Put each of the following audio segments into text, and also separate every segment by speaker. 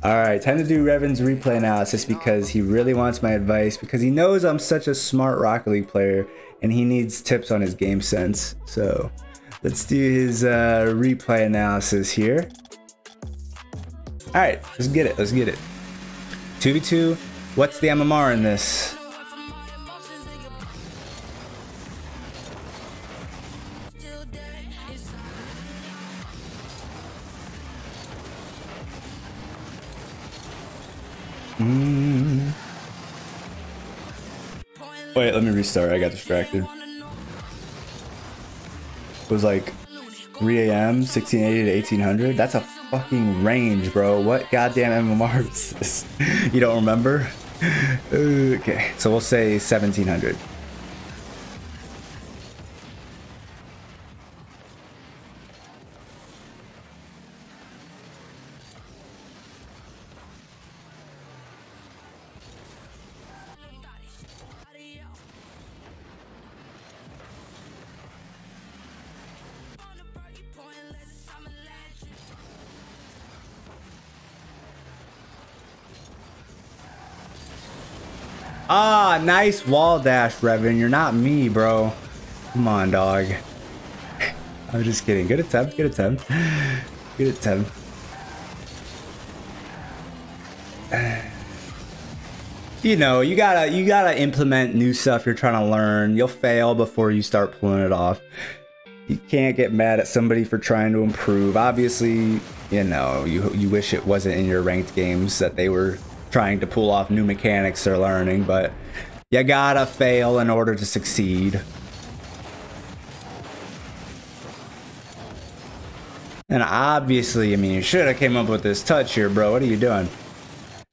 Speaker 1: All right, time to do Revan's replay analysis because he really wants my advice because he knows I'm such a smart Rocket League player and he needs tips on his game sense. So let's do his replay analysis here. All right, let's get it. Let's get it. 2v2. What's the MMR in this? Wait, let me restart. I got distracted. It was like 3 a.m., 1680 to 1800. That's a fucking range, bro. What goddamn MMR is this? You don't remember? Okay, so we'll say 1700. Ah, nice wall dash, Revan. You're not me, bro. Come on, dog. I'm just kidding. Good attempt. Good attempt. Good attempt. You know, you gotta implement new stuff you're trying to learn. You'll fail before you start pulling it off. You can't get mad at somebody for trying to improve. Obviously, you know, you wish it wasn't in your ranked games that they were trying to pull off new mechanics they're learning, but you gotta fail in order to succeed. And obviously, I mean, you should have came up with this touch here, bro. What are you doing?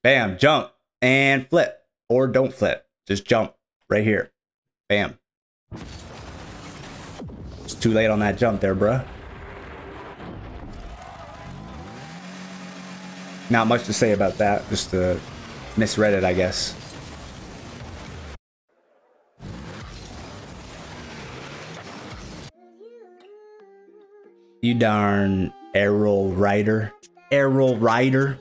Speaker 1: Bam, jump and flip, or don't flip. Just jump right here. Bam. It's too late on that jump there, bro. Not much to say about that. Just misread it, I guess. You darn arrow rider. Arrow rider.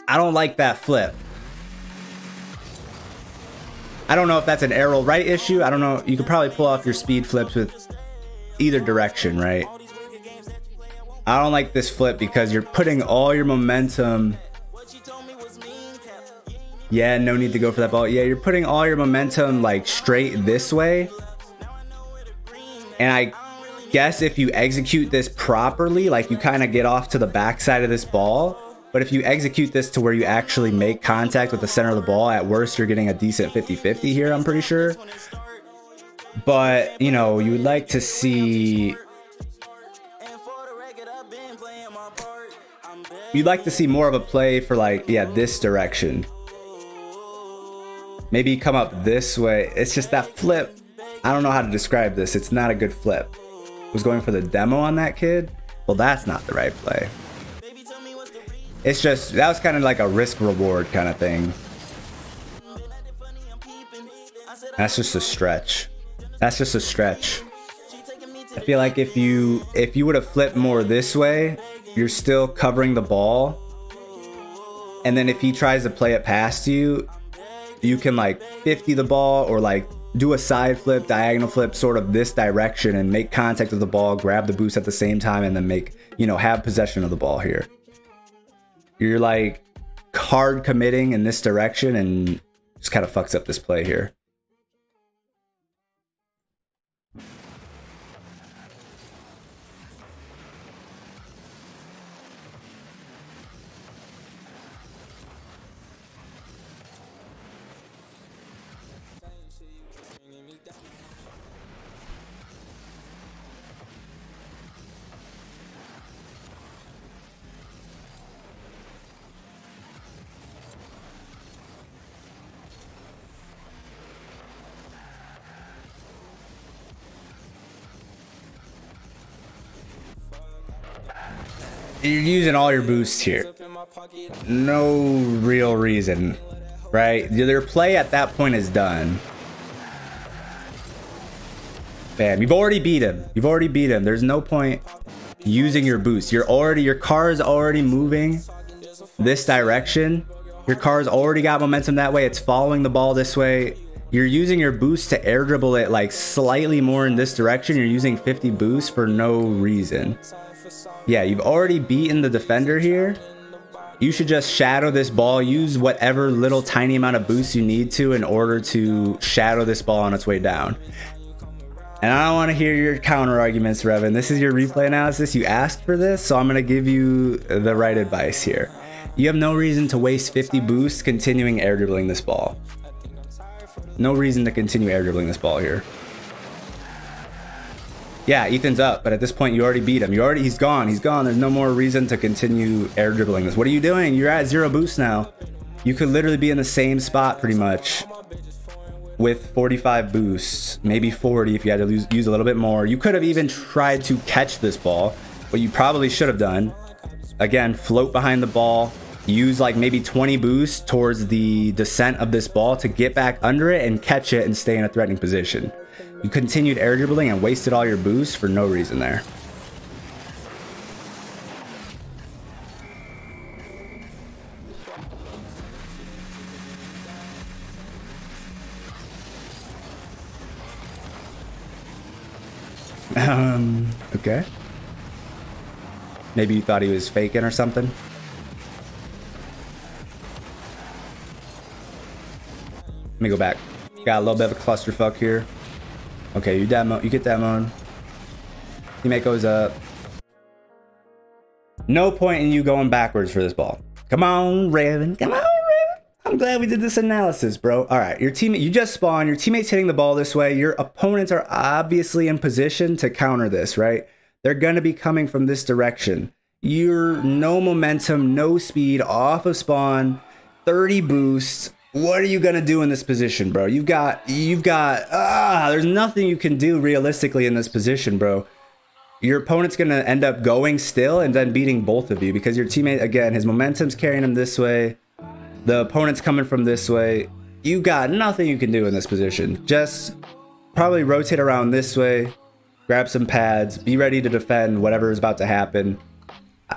Speaker 1: I don't like that flip. I don't know if that's an arrow right issue. I don't know. You could probably pull off your speed flips with either direction, right? I don't like this flip because you're putting all your momentum. Yeah, no need to go for that ball. Yeah, you're putting all your momentum like straight this way. And I guess if you execute this properly, like you kind of get off to the backside of this ball. But if you execute this to where you actually make contact with the center of the ball, at worst, you're getting a decent 50-50 here, I'm pretty sure. But, you know, you would like to see... You'd like to see more of a play for like, yeah, this direction. Maybe come up this way. It's just that flip. I don't know how to describe this. It's not a good flip. Was going for the demo on that kid? Well, that's not the right play. It's just, that was kind of like a risk reward kind of thing. That's just a stretch. That's just a stretch. I feel like if you would have flipped more this way, you're still covering the ball, and then if he tries to play it past you, you can like 50 the ball or like do a side flip, diagonal flip, sort of this direction and make contact with the ball, grab the boost at the same time, and then make, you know, have possession of the ball here. You're like hard committing in this direction and just kind of fucks up this play here. You're using all your boosts here. No real reason, right? Their play at that point is done. Bam, you've already beat him. You've already beat him. There's no point using your boost. Your car is already moving this direction. Your car's already got momentum that way. It's following the ball this way. You're using your boost to air dribble it like slightly more in this direction. You're using 50 boost for no reason. Yeah, you've already beaten the defender here. You should just shadow this ball. Use whatever little tiny amount of boost you need to in order to shadow this ball on its way down. And I don't want to hear your counter arguments, Revan. This is your replay analysis. You asked for this, so I'm going to give you the right advice here. You have no reason to waste 50 boosts continuing air dribbling this ball. No reason to continue air dribbling this ball here. Yeah, Ethan's up, but at this point you already beat him. He's gone. He's gone. There's no more reason to continue air dribbling this. What are you doing? You're at 0 boost now. You could literally be in the same spot pretty much with 45 boosts, maybe 40 if you had to use a little bit more. You could have even tried to catch this ball, what you probably should have done. Again, float behind the ball. Use like maybe 20 boosts towards the descent of this ball to get back under it and catch it and stay in a threatening position. You continued air dribbling and wasted all your boosts for no reason there. Okay. Maybe you thought he was faking or something. Let me go back. Got a little bit of a clusterfuck here. Okay, you get demoed. Teammate goes up. No point in you going backwards for this ball. Come on, Revan. Come on, Revan. I'm glad we did this analysis, bro. All right, your teammate, you just spawned. Your teammate's hitting the ball this way. Your opponents are obviously in position to counter this, right? They're gonna be coming from this direction. You're no momentum, no speed, off of spawn, 30 boosts. What are you gonna do in this position, bro? There's nothing you can do realistically in this position, bro. Your opponent's gonna end up going still and then beating both of you because your teammate, again, his momentum's carrying him this way. The opponent's coming from this way. You got nothing you can do in this position. Just probably rotate around this way, grab some pads, be ready to defend whatever is about to happen.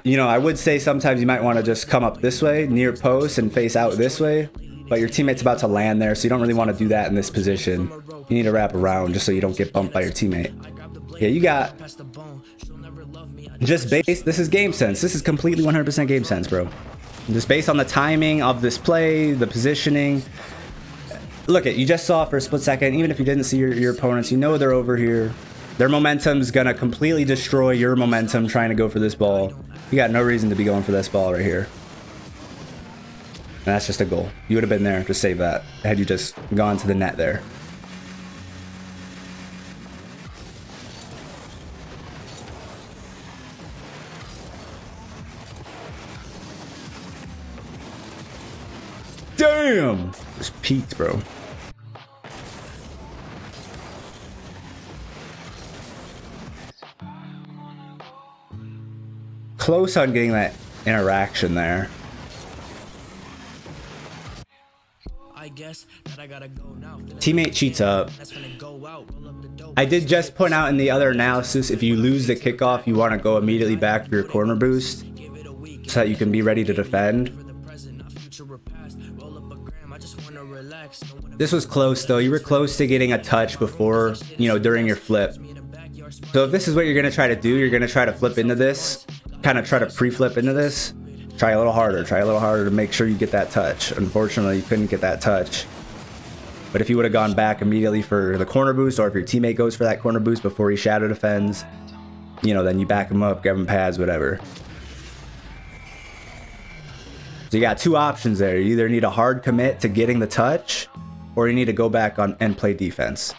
Speaker 1: You know, I would say sometimes you might want to just come up this way near post and face out this way. But your teammate's about to land there, so you don't really want to do that in this position. You need to wrap around just so you don't get bumped by your teammate. Yeah, you got just based. This is game sense. This is completely 100% game sense, bro. Just based on the timing of this play, the positioning. Look, you just saw for a split second. Even if you didn't see your opponents, you know they're over here. Their momentum's gonna completely destroy your momentum trying to go for this ball. You got no reason to be going for this ball right here. And that's just a goal. You would have been there to save that had you just gone to the net there. Damn! Just peaked, bro. Close on getting that interaction there. Teammate cheats up. I did just point out in the other analysis, if you lose the kickoff, you want to go immediately back for your corner boost so that you can be ready to defend. This was close though. You were close to getting a touch before, you know, during your flip. So if this is what you're going to try to do, you're going to try to flip into this, kind of try to pre-flip into this. Try a little harder to make sure you get that touch. Unfortunately, you couldn't get that touch. But if you would have gone back immediately for the corner boost, or if your teammate goes for that corner boost before he shadow defends, you know, then you back him up, grab him pads, whatever. So you got two options there. You either need a hard commit to getting the touch, or you need to go back on and play defense.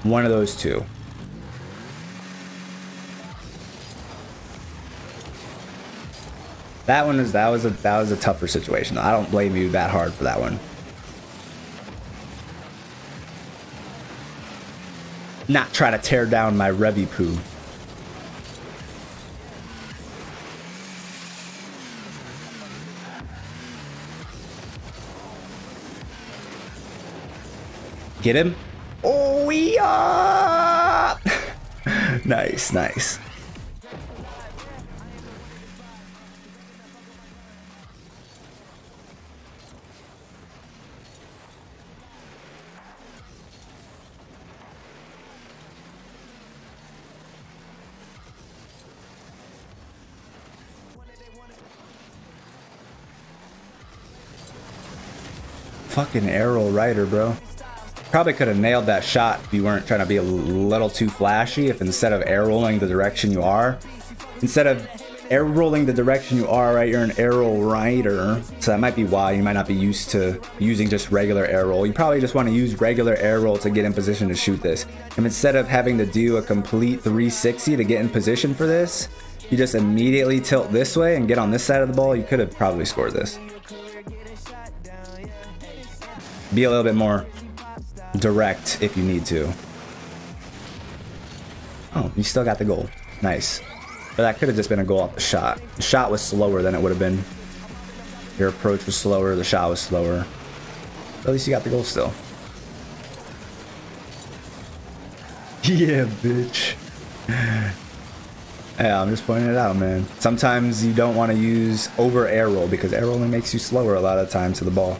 Speaker 1: One of those two. That was a tougher situation. I don't blame you that hard for that one. Not try to tear down my Revy poo. Get him. Oh, we up. Nice, nice. fucking arrow rider, bro. Probably could have nailed that shot if you weren't trying to be a little too flashy. If instead of air rolling the direction you are, instead of air rolling the direction you are, right, you're an arrow rider. So that might be why you might not be used to using just regular air roll. You probably just want to use regular air roll to get in position to shoot this. And instead of having to do a complete 360 to get in position for this, you just immediately tilt this way and get on this side of the ball. You could have probably scored this. Be a little bit more direct if you need to. Oh, you still got the goal. Nice. But that could have just been a goal off the shot. The shot was slower than it would have been. Your approach was slower, the shot was slower. But at least you got the goal still. Yeah, bitch. Yeah, I'm just pointing it out, man. Sometimes you don't want to use over air roll because air rolling makes you slower a lot of times to the ball.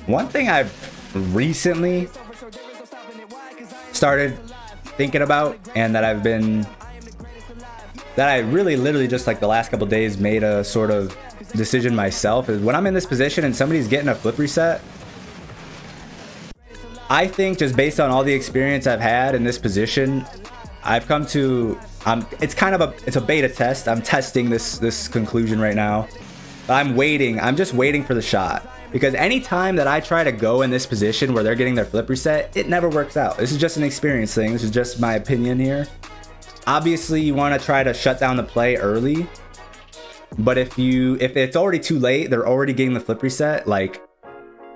Speaker 1: One thing I've recently started thinking about, and that I really literally just like the last couple days made a sort of decision myself, is when I'm in this position and somebody's getting a flip reset, I think just based on all the experience I've had in this position, I've come to, it's a beta test. I'm testing this conclusion right now. I'm just waiting for the shot. Because anytime that I try to go in this position where they're getting their flip reset, it never works out. This is just an experience thing. This is just my opinion here. Obviously, you want to try to shut down the play early. But if it's already too late, they're already getting the flip reset, like,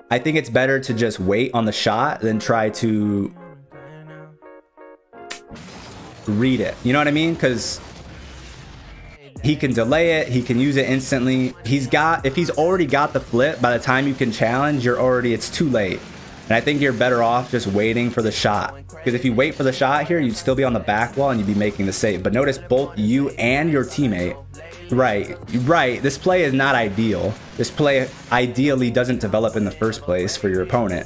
Speaker 1: I think it's better to just wait on the shot than try to read it. You know what I mean? Because he can delay it, he can use it instantly. If he's already got the flip, by the time you can challenge, it's too late. And I think you're better off just waiting for the shot. Because if you wait for the shot here, you'd still be on the back wall and you'd be making the save. But notice both you and your teammate, right, this play is not ideal. This play ideally doesn't develop in the first place for your opponent.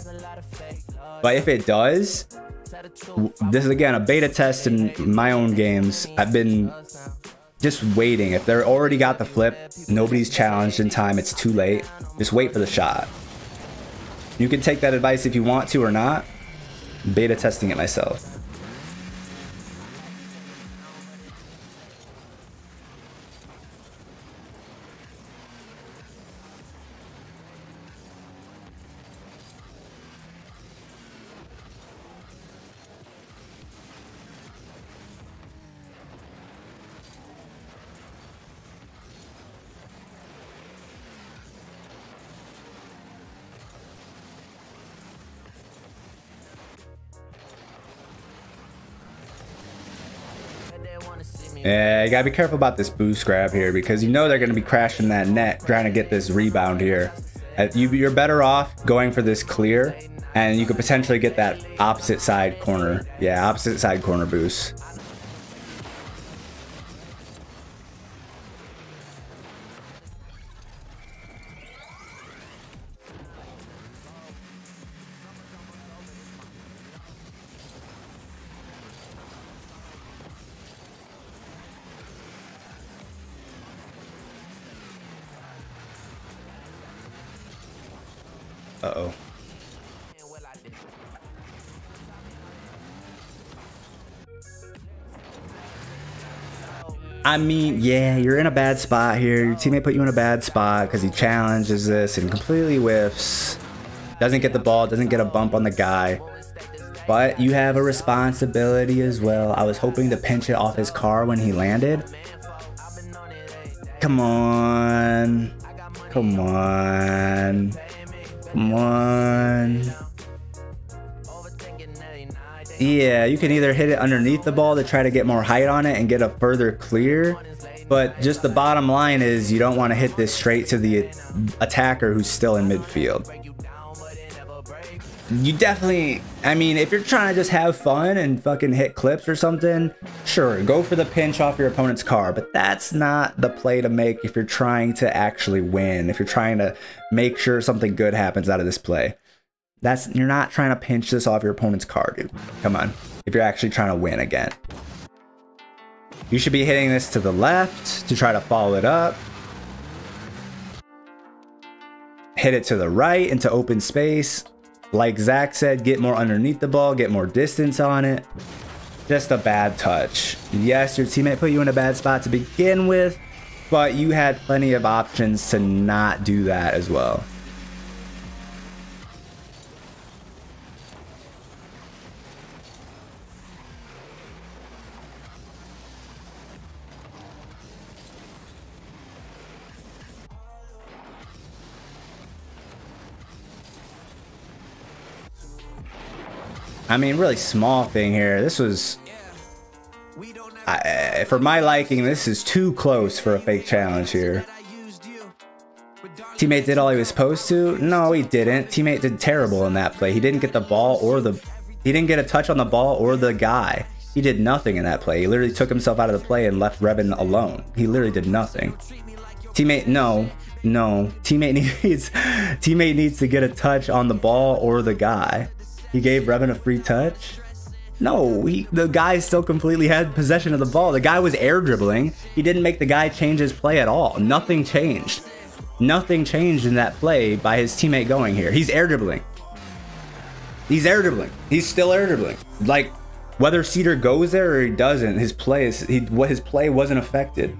Speaker 1: But if it does, this is again a beta test in my own games. I've been just waiting. If they're already got the flip, nobody's challenged in time, it's too late, just wait for the shot. You can take that advice if you want to or not. Beta testing it myself. Yeah, you gotta be careful about this boost grab here, because you know they're gonna be crashing that net trying to get this rebound here. You're better off going for this clear, and you could potentially get that opposite side corner. Yeah, opposite side corner boost. Uh-oh. I mean, yeah, you're in a bad spot here. Your teammate put you in a bad spot because he challenges this and completely whiffs. Doesn't get the ball, doesn't get a bump on the guy. But you have a responsibility as well. I was hoping to pinch it off his car when he landed. Come on. Come on. Come on. Yeah, you can either hit it underneath the ball to try to get more height on it and get a further clear, but just the bottom line is you don't want to hit this straight to the attacker who's still in midfield. You definitely, I mean, if you're trying to just have fun and fucking hit clips or something, sure, go for the pinch off your opponent's car, but that's not the play to make if you're trying to actually win, if you're trying to make sure something good happens out of this play. You're not trying to pinch this off your opponent's car, dude. Come on, if you're actually trying to win again. You should be hitting this to the left to try to follow it up. Hit it to the right into open space. Like Zach said, get more underneath the ball, get more distance on it. Just a bad touch. Yes, your teammate put you in a bad spot to begin with, but you had plenty of options to not do that as well. I mean, really small thing here. This was, for my liking, this is too close for a fake challenge here. Teammate did all he was supposed to? No, he didn't. Teammate did terrible in that play. He didn't get the ball or he didn't get a touch on the ball or the guy. He did nothing in that play. He literally took himself out of the play and left Revan alone. He literally did nothing. Teammate, no. Teammate needs to get a touch on the ball or the guy. He gave Revan a free touch? No, the guy still completely had possession of the ball. The guy was air dribbling. He didn't make the guy change his play at all. Nothing changed. Nothing changed in that play by his teammate going here. He's air dribbling. He's air dribbling. He's still air dribbling. Like, whether Cedar goes there or he doesn't, his play wasn't affected.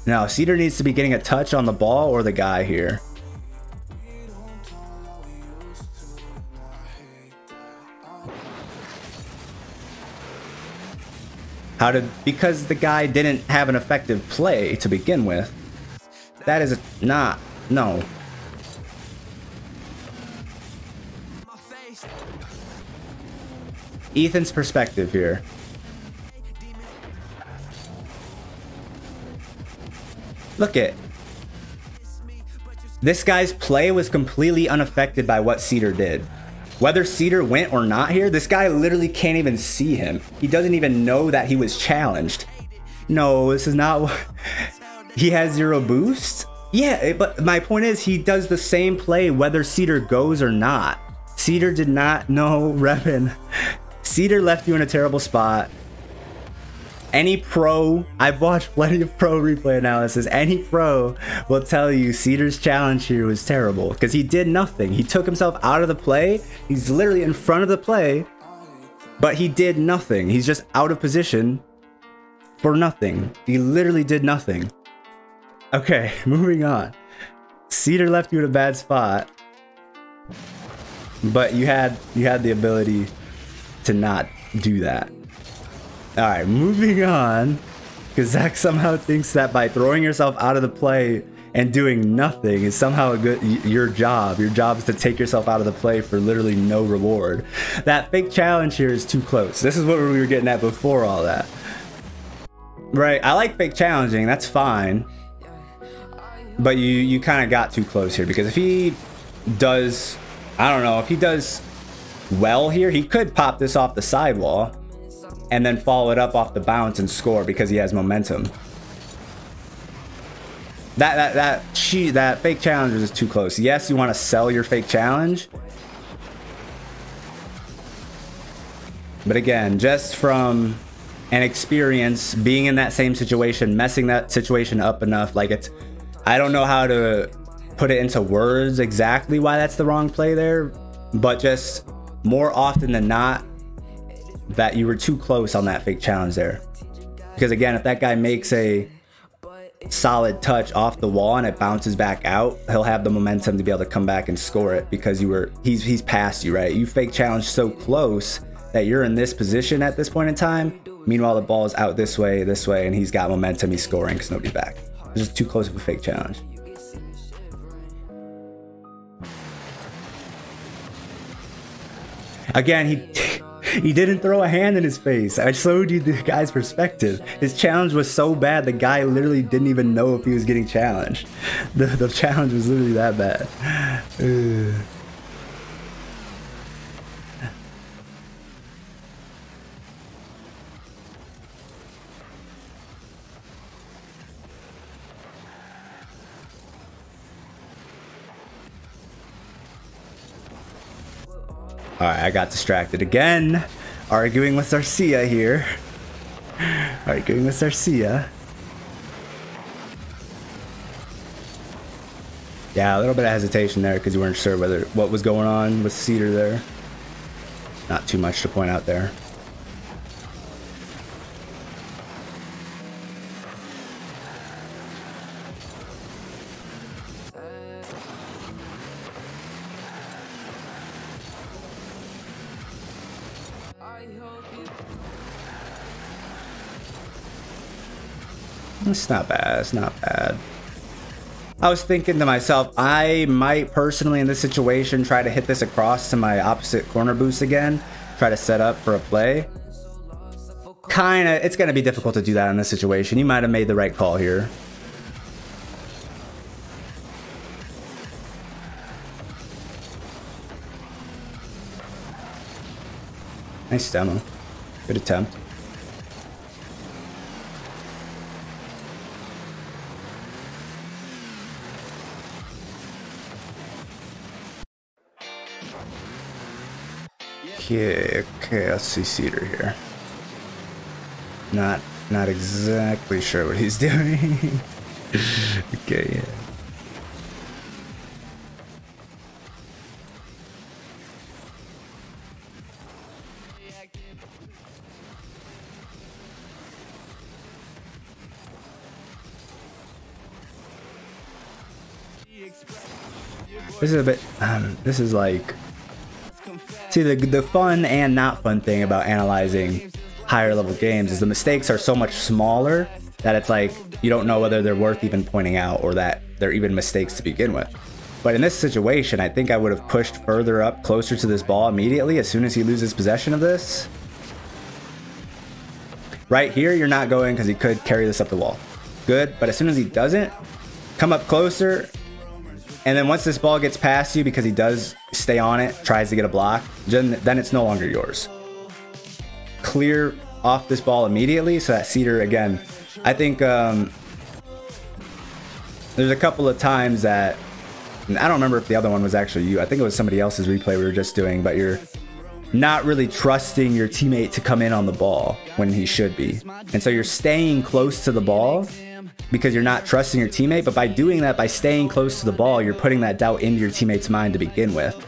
Speaker 1: Now, Cedar needs to be getting a touch on the ball or the guy here. Because the guy didn't have an effective play to begin with. That is no. Ethan's perspective here. Look at this guy's play was completely unaffected by what Cedar did. Whether Cedar went or not here, this guy literally can't even see him. He doesn't even know that he was challenged. No, this is not what... He has 0 boost? Yeah, but my point is he does the same play whether Cedar goes or not. Cedar did not know Revan. Cedar left you in a terrible spot. Any pro, I've watched plenty of pro replay analysis, any pro will tell you Cedar's challenge here was terrible because he did nothing. He took himself out of the play. He's literally in front of the play, but he did nothing. He's just out of position for nothing. He literally did nothing. Okay, moving on. Cedar left you in a bad spot, but you had the ability to not do that. All right, moving on, because Zach somehow thinks that by throwing yourself out of the play and doing nothing is somehow your job. Your job is to take yourself out of the play for literally no reward. That fake challenge here is too close. This is what we were getting at before all that. Right, I like fake challenging, that's fine. But you kind of got too close here, because if he does, I don't know, if he does well here, he could pop this off the sidewall and then follow it up off the bounce and score because he has momentum. That fake challenge is too close. Yes, you want to sell your fake challenge, but again, just from an experience being in that same situation, messing that situation up enough, like I don't know how to put it into words exactly why that's the wrong play there, but just more often than not, that you were too close on that fake challenge there. Because again, if that guy makes a solid touch off the wall and it bounces back out, he'll have the momentum to be able to come back and score it because he's past you, right? You fake challenge so close that you're in this position at this point in time. Meanwhile, the ball is out this way, and he's got momentum, he's scoring because nobody's back. It's just too close of a fake challenge. Again, he didn't throw a hand in his face. I showed you the guy's perspective. His challenge was so bad, the guy literally didn't even know if he was getting challenged. The challenge was literally that bad. All right, I got distracted again, arguing with Garcia here. Alright, getting this Arcia. Yeah, a little bit of hesitation there because you weren't sure what was going on with Cedar there. Not too much to point out there. It's not bad, it's not bad. I was thinking to myself, I might personally in this situation try to hit this across to my opposite corner boost again, try to set up for a play. It's gonna be difficult to do that in this situation. You might have made the right call here. Nice demo. Good attempt. Okay, let's see Cedar here. Not exactly sure what he's doing. Okay, yeah. This is a bit, this is like, see the fun and not fun thing about analyzing higher level games is the mistakes are so much smaller that it's like, you don't know whether they're worth even pointing out or that they're even mistakes to begin with. But in this situation, I think I would have pushed further up closer to this ball immediately as soon as he loses possession of this. Right here, you're not going because he could carry this up the wall. Good, but as soon as he doesn't, come up closer. And then once this ball gets past you, because he does stay on it, tries to get a block, then it's no longer yours. Clear off this ball immediately so that Cedar, again, I think there's a couple of times that, and I don't remember if the other one was actually you. I think it was somebody else's replay we were just doing, but you're not really trusting your teammate to come in on the ball when he should be. And so you're staying close to the ball because you're not trusting your teammate, but by doing that, by staying close to the ball, you're putting that doubt into your teammate's mind to begin with.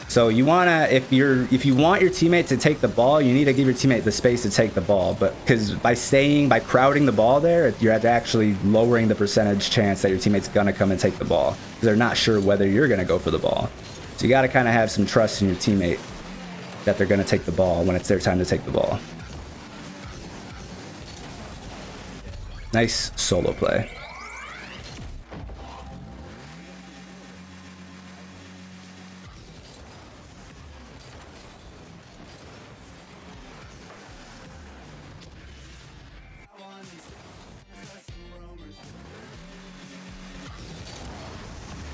Speaker 1: So you wanna, if you want your teammate to take the ball, you need to give your teammate the space to take the ball. But because by crowding the ball there, you're actually lowering the percentage chance that your teammate's gonna come and take the ball because they're not sure whether you're gonna go for the ball. So you gotta kind of have some trust in your teammate that they're gonna take the ball when it's their time to take the ball. Nice solo play.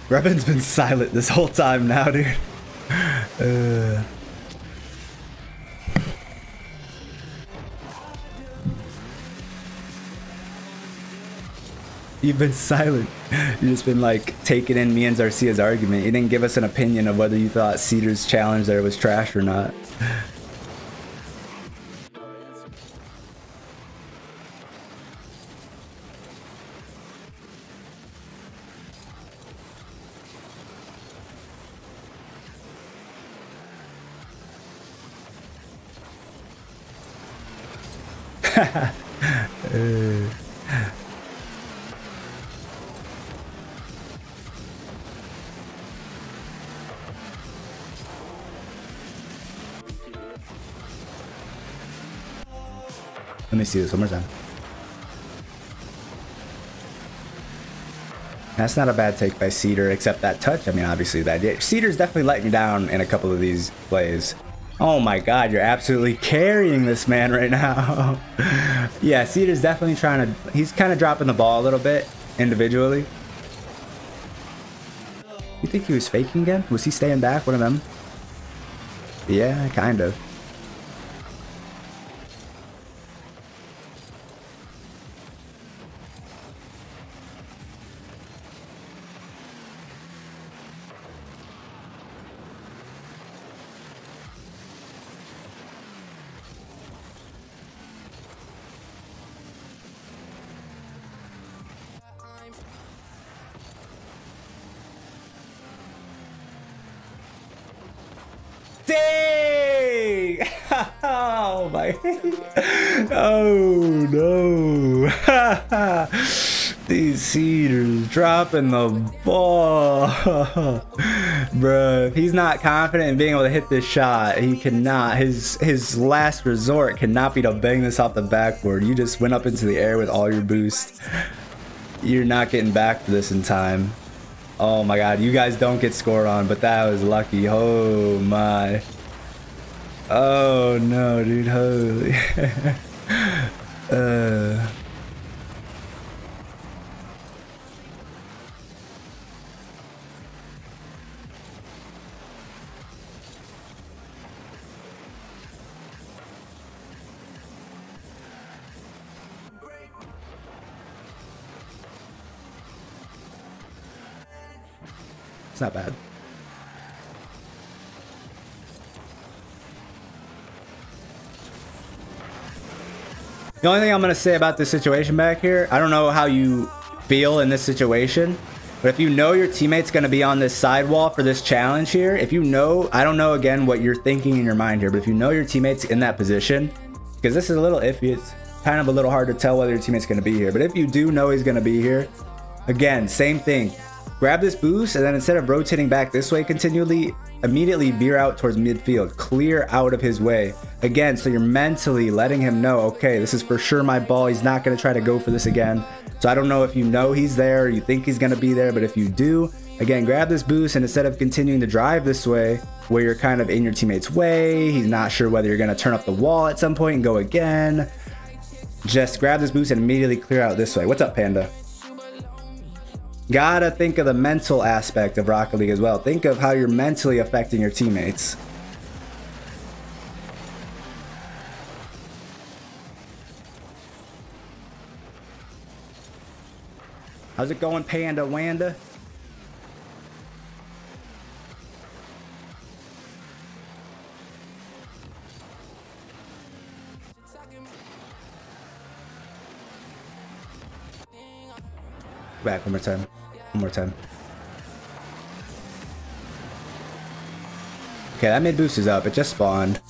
Speaker 1: Revan's been silent this whole time now, dude. You've been silent. You've just been like taking in me and Zarcia's argument. You didn't give us an opinion of whether you thought Cedar's challenge there was trash or not. Let me see this one more time. That's not a bad take by Cedar, except that touch. I mean, obviously that Cedar's definitely letting you down in a couple of these plays. Oh my God, you're absolutely carrying this man right now. Yeah, Cedar's definitely trying to, he's kind of dropping the ball a little bit individually. You think he was faking again? Was he staying back, one of them? Yeah, kind of. Dang! Oh my. Oh no. These Cedars dropping the ball. Bruh, if he's not confident in being able to hit this shot, he cannot. His last resort cannot be to bang this off the backboard. You just went up into the air with all your boost. You're not getting back for this in time. Oh my god, you guys don't get scored on, but that was lucky. Oh my. Oh no, dude. Holy. It's not bad. The only thing I'm gonna say about this situation back here, I don't know how you feel in this situation, but if you know your teammate's gonna be on this sidewall for this challenge here, if you know, I don't know again what you're thinking in your mind here, but if you know your teammate's in that position, because this is a little iffy, it's kind of a little hard to tell whether your teammate's gonna be here, but if you do know he's gonna be here, again, same thing. Grab this boost, and then instead of rotating back this way continually, immediately veer out towards midfield. Clear out of his way. Again, so you're mentally letting him know, okay, this is for sure my ball. He's not going to try to go for this again. So I don't know if you know he's there, or you think he's going to be there, but if you do, again, grab this boost, and instead of continuing to drive this way, where you're kind of in your teammate's way, he's not sure whether you're going to turn up the wall at some point and go again, just grab this boost and immediately clear out this way. What's up, Panda? Gotta think of the mental aspect of Rocket League as well. Think of how you're mentally affecting your teammates. How's it going, Panda Wanda? Back one more time. One more time. Okay, that mid boost is up. It just spawned.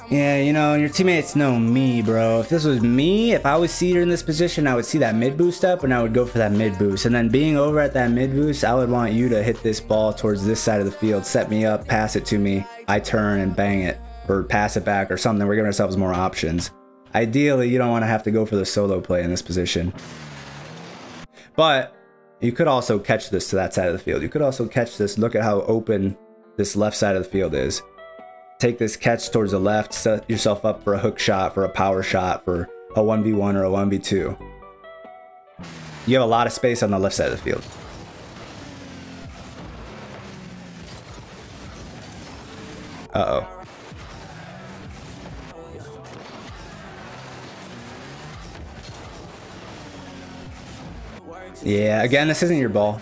Speaker 1: Yeah, you know, your teammates know me, bro. If this was me, if I was seated in this position, I would see that mid boost up and I would go for that mid boost. And then being over at that mid boost, I would want you to hit this ball towards this side of the field, set me up, pass it to me. I turn and bang it, or pass it back or something. We're giving ourselves more options. Ideally, you don't want to have to go for the solo play in this position. But you could also catch this to that side of the field. You could also catch this. Look at how open this left side of the field is. Take this catch towards the left, set yourself up for a hook shot, for a power shot, for a 1v1 or a 1v2. You have a lot of space on the left side of the field. Uh-oh. Yeah, again, this isn't your ball.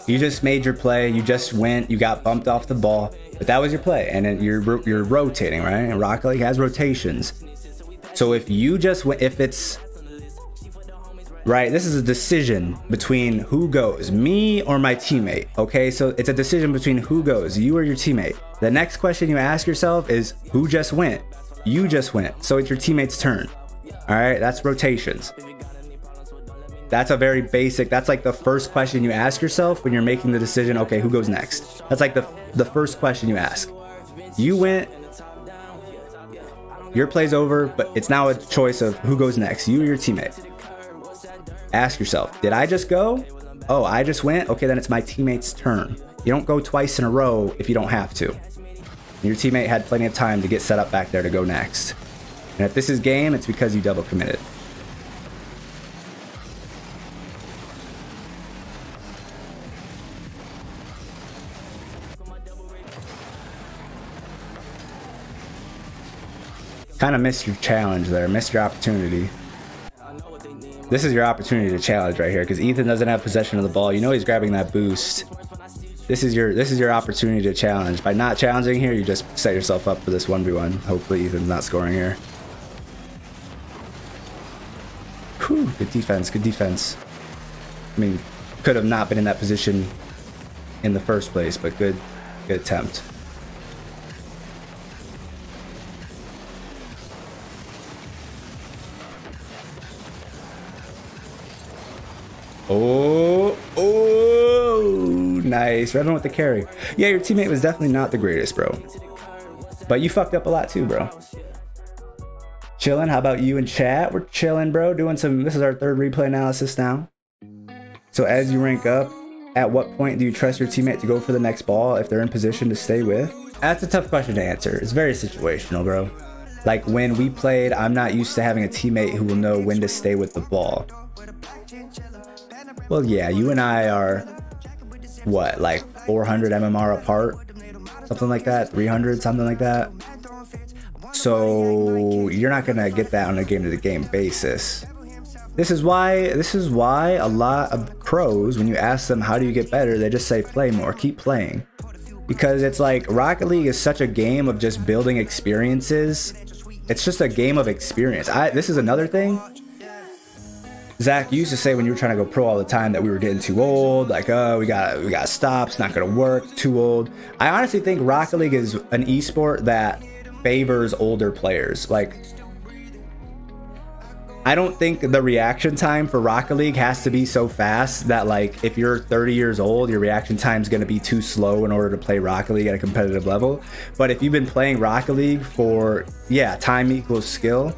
Speaker 1: You just made your play. You just went. You got bumped off the ball. But that was your play. And then you're rotating, right? And Rocket League has rotations. So if you just went, if it's... Right, this is a decision between who goes, me or my teammate. Okay, so it's a decision between who goes, you or your teammate. The next question you ask yourself is, who just went? You just went. So it's your teammate's turn. All right, that's rotations. That's a very basic, that's like the first question you ask yourself when you're making the decision, okay, who goes next? That's like the first question you ask. You went, your play's over, but it's now a choice of who goes next, you or your teammate. Ask yourself, did I just go? Oh, I just went? Okay, then it's my teammate's turn. You don't go twice in a row if you don't have to. Your teammate had plenty of time to get set up back there to go next. And if this is game, it's because you double committed. Kind of missed your challenge there, missed your opportunity. This is your opportunity to challenge right here, because Ethan doesn't have possession of the ball. You know he's grabbing that boost. This is your opportunity to challenge. By not challenging here, you just set yourself up for this 1v1. Hopefully Ethan's not scoring here. Whew, good defense, good defense. I mean, could have not been in that position in the first place, but good attempt. Oh, nice. Revan with the carry. Yeah, your teammate was definitely not the greatest, bro. But you fucked up a lot too, bro. Chilling. How about you in chat? We're chilling, bro. Doing some, this is our third replay analysis now. So as you rank up, at what point do you trust your teammate to go for the next ball if they're in position to stay with? That's a tough question to answer. It's very situational, bro. Like when we played, I'm not used to having a teammate who will know when to stay with the ball. Well, yeah, you and I are, what, like 400 MMR apart? Something like that, 300, something like that. So you're not gonna get that on a game-to-game basis. This is why a lot of pros, when you ask them how do you get better, they just say play more, keep playing. Because it's like Rocket League is such a game of just building experiences. It's just a game of experience. This is another thing. Zach, you used to say when you were trying to go pro all the time that we were getting too old, like, oh, we got stop, it's not gonna work, too old. I honestly think Rocket League is an esport that favors older players. Like, I don't think the reaction time for Rocket League has to be so fast that, like, if you're 30 years old, your reaction time is going to be too slow in order to play Rocket League at a competitive level. But if you've been playing Rocket League for, yeah, time equals skill.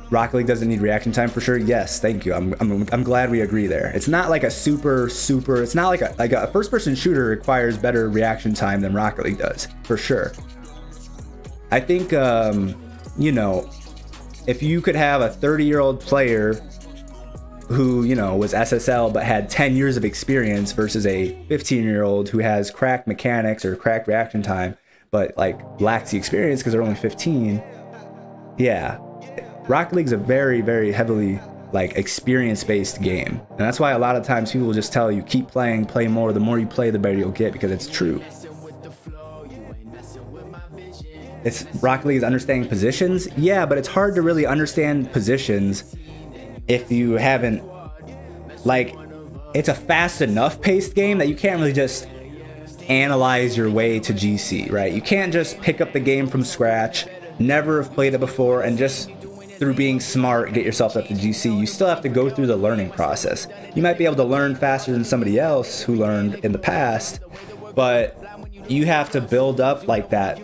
Speaker 1: Rocket League doesn't need reaction time for sure. Yes, thank you. I'm glad we agree there. It's not like a super. It's not like a first-person shooter requires better reaction time than Rocket League does for sure. I think you know, if you could have a 30-year-old player who, you know, was SSL but had 10 years of experience versus a 15-year-old who has cracked mechanics or cracked reaction time but like lacks the experience because they're only 15. Yeah. Rocket League's a very, very heavily like experience-based game. And that's why a lot of times people will just tell you, keep playing, play more. The more you play, the better you'll get, because it's true. Rocket League is understanding positions. Yeah, but it's hard to really understand positions if you haven't, like, it's a fast enough paced game that you can't really just analyze your way to GC, right? You can't just pick up the game from scratch, never have played it before, and just through being smart get yourself up to GC. You still have to go through the learning process. You might be able to learn faster than somebody else who learned in the past, but you have to build up like that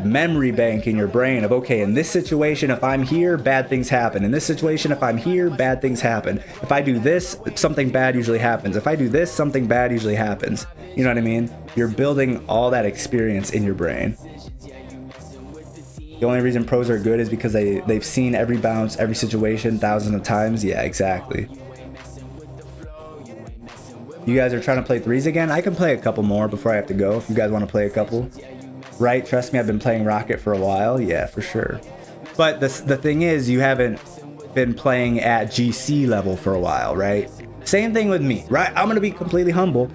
Speaker 1: memory bank in your brain of, okay, in this situation, if I'm here, bad things happen. In this situation, if I'm here, bad things happen. If I do this, something bad usually happens. If I do this, something bad usually happens. You know what I mean? You're building all that experience in your brain. The only reason pros are good is because they've seen every bounce, every situation thousands of times. Yeah, exactly. You guys are trying to play threes again? I can play a couple more before I have to go if you guys want to play a couple. Right, trust me, I've been playing Rocket for a while. Yeah, for sure. But the thing is, you haven't been playing at GC level for a while, right? Same thing with me, right? I'm gonna be completely humble.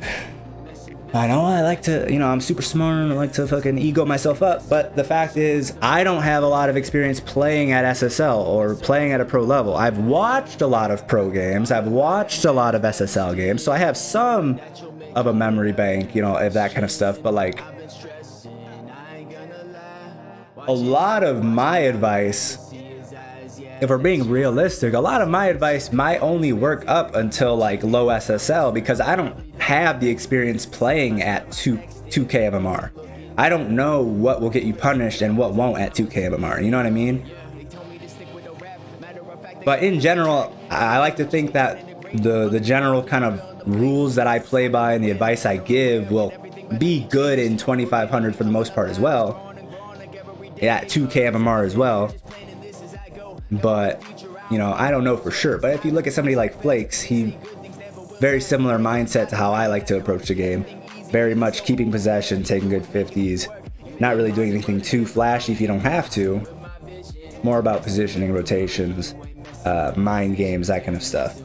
Speaker 1: I know I like to, you know, I'm super smart and I like to fucking ego myself up, but the fact is, I don't have a lot of experience playing at SSL or playing at a pro level. I've watched a lot of pro games, I've watched a lot of SSL games, so I have some of a memory bank, you know, of that kind of stuff, but like, a lot of my advice, if we're being realistic, a lot of my advice might only work up until like low SSL because I don't have the experience playing at 2K MMR. I don't know what will get you punished and what won't at 2K MMR, you know what I mean? But in general, I like to think that the general kind of rules that I play by and the advice I give will be good in 2500 for the most part as well. At 2K MMR as well, but you know, I don't know for sure. But if you look at somebody like Flakes, he very similar mindset to how I like to approach the game. Very much keeping possession, taking good 50s, not really doing anything too flashy if you don't have to. More about positioning, rotations, mind games, that kind of stuff.